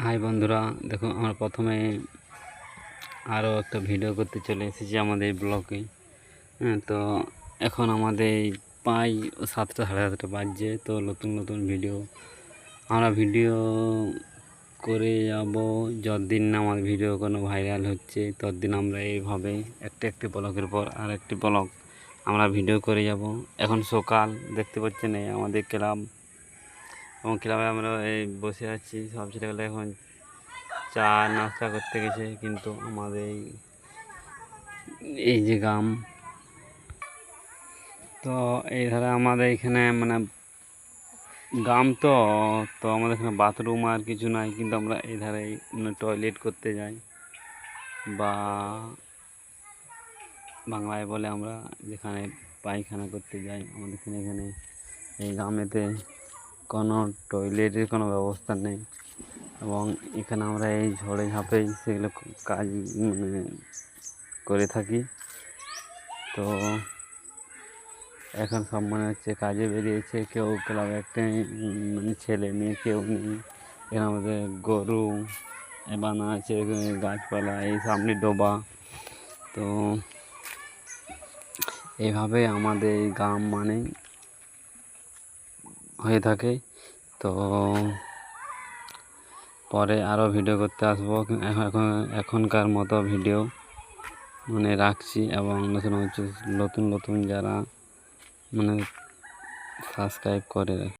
High বন্ধুরা, দেখো আমরা প্রথমে আরও একটা ভিডিও করতে চলে এসেছি আমাদের ব্লগে। তো এখন আমাদের প্রায় 7টা সাড়ে 7টা বাজছে। তো নতুন নতুন ভিডিও আমরা করে যাব। যতদিন না আমার ভিডিও কোনো ভাইরাল হচ্ছে ততদিন আমরা এইভাবে একটি ব্লগের পর আর একটি ব্লগ আমরা ভিডিও করে যাব। এখন সকাল, দেখতে পাচ্ছেন এই আমাদের ক্লাব, এবং ক্লাবে আমরা এই বসে আছি। সব ছেলেগুলো এখন চা নাস্তা করতে গেছে, কিন্তু আমাদের এই যে গ্রাম, তো এই ধারে আমাদের এখানে মানে গ্রাম, তো আমাদের এখানে বাথরুম আর কিছু নাই, কিন্তু আমরা এই ধারে মানে টয়লেট করতে যাই, বা বাংলায় বলে আমরা যেখানে পায়খানা করতে যাই। আমাদের এখানে এই গ্রামেতে কোনো টয়লেটের কোনো ব্যবস্থা নেই, এবং এখানে আমরা এই ঝড়ে ঝাঁপেই সেগুলো কাজ মানে করে থাকি। তো এখন সব মনে হচ্ছে কাজে বেরিয়েছে, কেউ ক্লাবে একটা মানে ছেলে মেয়ে কেউ নেই। এখানে আমাদের গরু বানা আছে, গাছপালা, এই সামনে ডোবা। তো এইভাবে আমাদের এই গ্রাম মানে হয়ে থাকে। তো পরে আরও ভিডিও করতে আসবো। এখনকার মতো ভিডিও মানে রাখছি, এবং নতুন নতুন যারা মানে সাবস্ক্রাইব করে রাখি।